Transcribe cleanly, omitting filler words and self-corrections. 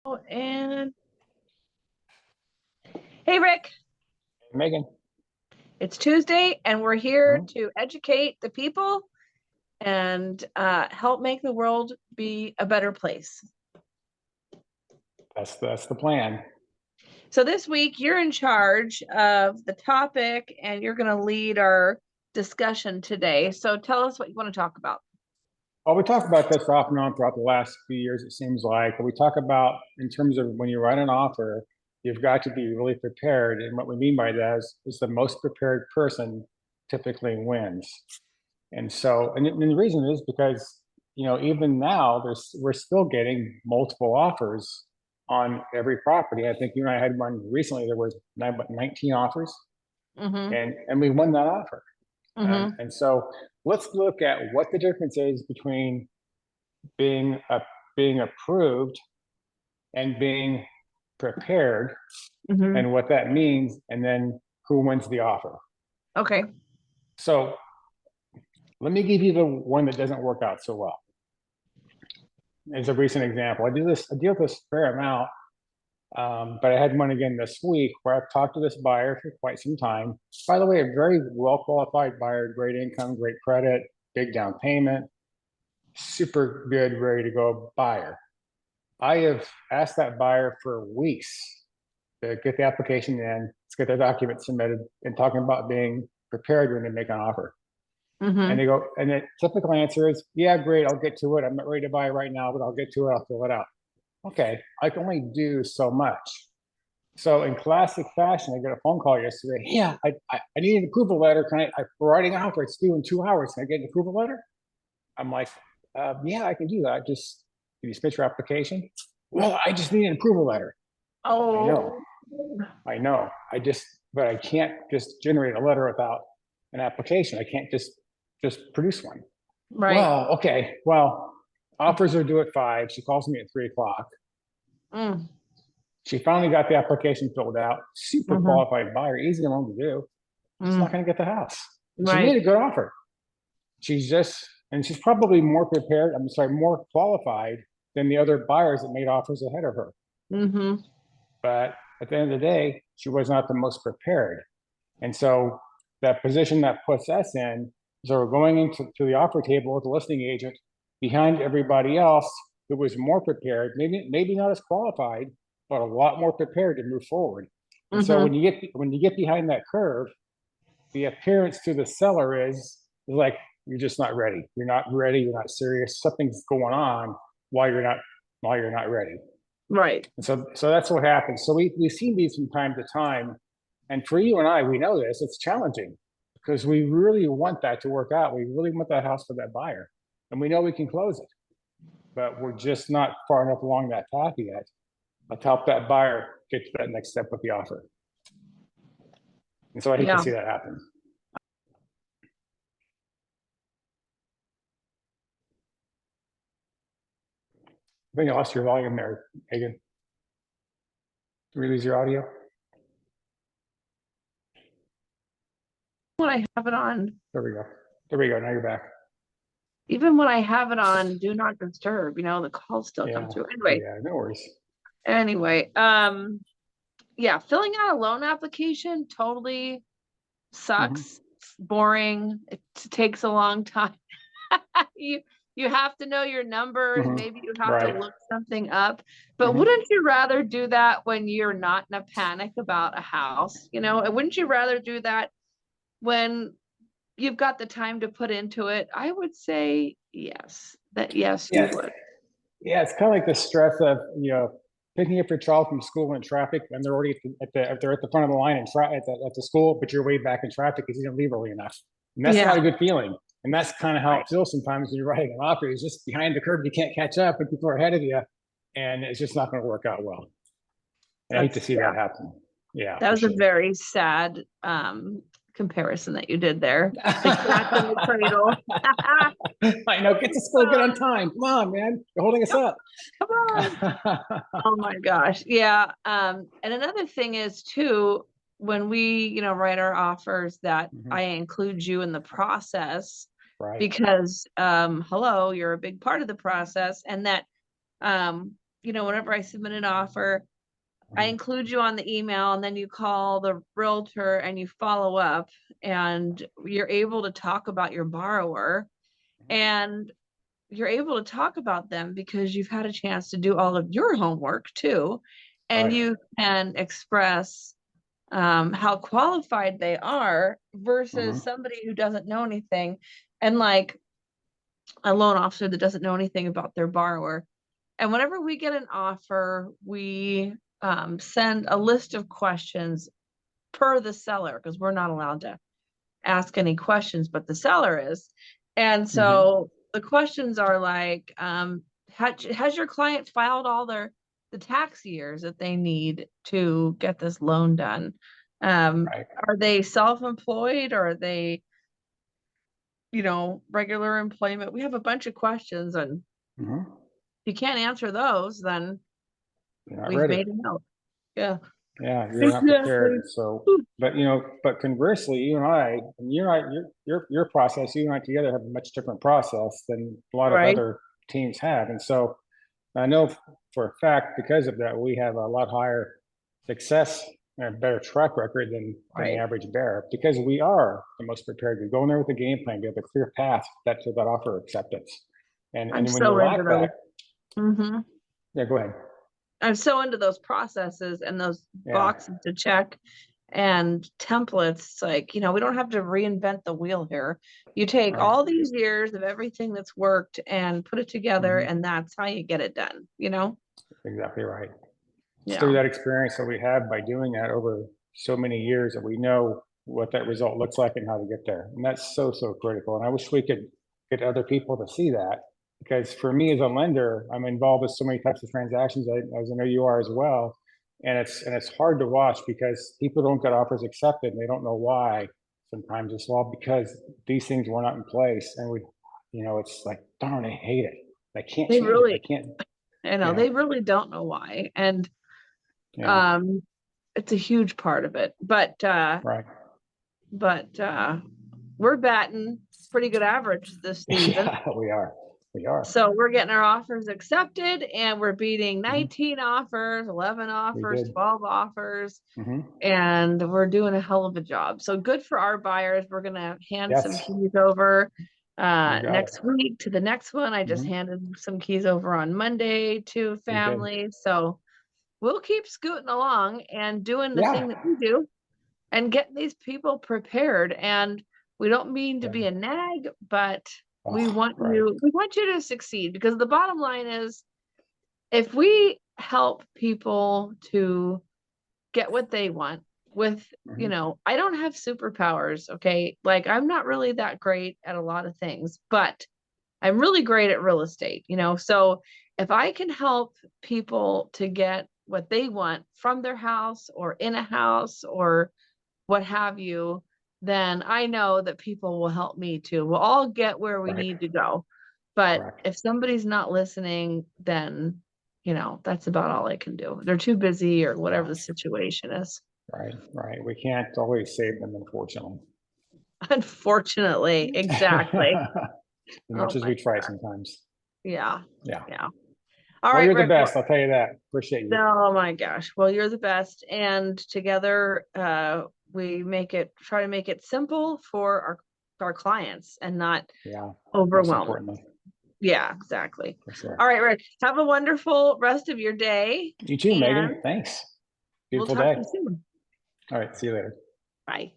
And hey, Rick, Megan. it's Tuesday, and we're here Mhm. to educate the people and help make the world be a better place. That's the plan. So this week, you're in charge of the topic, and you're going to lead our discussion today. So tell us what you want to talk about. Well, we talked about this off and on throughout the last few years, it seems like. But we talk about in terms of when you write an offer, you've got to be really prepared. And what we mean by that is the most prepared person typically wins. And so, and the reason is because, even now we're still getting multiple offers on every property. I think you and I had one recently. There was 19 offers, Mm-hmm. and we won that offer. Mm-hmm. And so let's look at what the difference is between being being approved and being prepared, Mm-hmm. and what that means, and then who wins the offer. Okay. So let me give you the one that doesn't work out so well. As a recent example, I deal with this a fair amount, but I had one again this week where I've talked to this buyer for quite some time. By the way, a very well qualified buyer, great income, great credit, big down payment, super good, ready to go buyer. I have asked that buyer for weeks to get the application in, let's get their documents submitted, and talking about being prepared when they make an offer. Mm-hmm. And they go, and the typical answer is, yeah, great, I'll get to it. I'm not ready to buy right now, but I'll get to it. I'll fill it out. Okay, I can only do so much. So in classic fashion, I got a phone call yesterday. Yeah, I need an approval letter. I'm writing an offer. It's due in 2 hours. Can I get an approval letter? I'm like, yeah, I can do that. Just, can you submit your application? Well, I just need an approval letter. I know, Oh, I know. But I can't just generate a letter without an application. I can't just produce one. right. Well, okay. Well, offers are due at 5. She calls me at 3 o'clock. Mm. She finally got the application filled out. Super Mm-hmm. qualified buyer, easy loan to do. Just not Mm. going to get the house. And she Right. made a good offer. And she's probably more prepared. I'm sorry, more qualified than the other buyers that made offers ahead of her. Mm-hmm. But at the end of the day, she was not the most prepared. And so that position that puts us in is we're going into the offer table with the listing agent behind everybody else who was more prepared, maybe not as qualified, but a lot more prepared to move forward. And so Mm-hmm. when you get behind that curve, the appearance to the seller is like, you're just not ready. You're not ready. You're not serious. Something's going on while you're not ready. Right. And so that's what happens. So we've seen these from time to time. And for you and I, we know this, it's challenging because we really want that to work out. We really want that house for that buyer. And we know we can close it, but we're just not far enough along that path yet. Let's help that buyer get to that next step with the offer. And so I hate to Yeah. see that happen. I think you lost your volume there, Megan. Did we lose your audio? When I have it on, There we go. There we go. Now you're back. even when I have it on do not disturb, the calls still come Yeah. through. Anyway, Yeah. No worries. anyway, yeah, filling out a loan application totally Mm-hmm. sucks. It's boring. It takes a long time. You you have to know your numbers. Mm-hmm. Maybe you have to Right. look something up. But Mm-hmm. wouldn't you rather do that when you're not in a panic about a house? And wouldn't you rather do that when you've got the time to put into it? I would say yes, yes, you Yes. would. Yeah, it's kind of like the stress of picking up your child from school in traffic, and they're already if they're at the front of the line at the school, but you're way back in traffic because you didn't leave early enough, and that's Yeah, not a good feeling. And that's kind of how right, it feels sometimes when you're riding an offer. It's just behind the curve, you can't catch up, and people are ahead of you, and it's just not going to work out well. And I hate to see yeah. that happen. Yeah, That for was a sure. very sad comparison that you did there. The cat in the cradle. I know. Get to school, get on time. Come on, man. You're holding us up. Come on. Oh my gosh. Yeah. And another thing is too, when we, write our offers, that Mhm. I include you in the process Right. because hello, you're a big part of the process, and that whenever I submit an offer, I include you on the email, and then you call the realtor and you follow up, and you're able to talk about your borrower, and you're able to talk about them because you've had a chance to do all of your homework too. And Right. you can express how qualified they are versus somebody who doesn't know anything. And like a loan officer that doesn't know anything about their borrower. And whenever we get an offer, we send a list of questions per the seller, because we're not allowed to ask any questions, but the seller is. And so the questions are like, has your client filed all the tax years that they need to get this loan done? Right. Are they self-employed, or are they, regular employment? We have a bunch of questions, and if you can't answer those, then You're not we've ready. made a note. Yeah. Yeah, you're not Exactly. prepared. So, but but conversely, you and I, your process, you and I together have a much different process than a lot of Right. other teams have. And so I know for a fact, because of that, we have a lot higher success and a better track record than the Right. average bear, because we are the most prepared. We go in there with a game plan, we have a clear path to that offer acceptance. And I'm when you so into lack those. that, yeah, go ahead. I'm so into those processes and those Yeah, boxes to check and templates. It's like, we don't have to reinvent the wheel here. You take right. all these years of everything that's worked and put it together, and that's how you get it done, Exactly right. It's Yeah. through that experience that we have by doing that over so many years that we know what that result looks like and how to get there. And that's so, so critical. And I wish we could get other people to see that, because for me as a lender, I'm involved with so many types of transactions, as I know you are as well. And it's hard to watch because people don't get offers accepted and they don't know why. Sometimes it's all because these things were not in place. And it's like, darn, I hate it. I can't They change it. I really, can't. they really don't know why. And Yeah. it's a huge part of it. But Right. we're batting pretty good average this season. Yeah, we are. We are. So we're getting our offers accepted, and we're beating 19 offers, 11 offers, 12 offers, and we're doing a hell of a job. So good for our buyers. We're going to hand some keys over next week to the next one. I just handed some keys over on Monday to families. So we'll keep scooting along and doing the thing that we do and getting these people prepared. And we don't mean to be a nag, but we want you to succeed, because the bottom line is, if we help people to get what they want with, I don't have superpowers. Okay. Like, I'm not really that great at a lot of things, but I'm really great at real estate, so if I can help people to get what they want from their house or in a house or what have you, then I know that people will help me too. We'll all get where we need to go. But if somebody's not listening, then, that's about all I can do. They're too busy or whatever the situation is. Right, right. We can't always save them, unfortunately. Unfortunately, exactly. As much as we try sometimes. Yeah. Yeah. Yeah. All Well, right, you're the Rick. best. I'll tell you that. Appreciate you. Oh my gosh. Well, you're the best. And together, we try to make it simple for our clients and not overwhelming. Yeah, exactly. For sure. All right, Rick, have a wonderful rest of your day. You too, Megan. Thanks. Beautiful We'll talk day. to you soon. All right. See you later. Bye.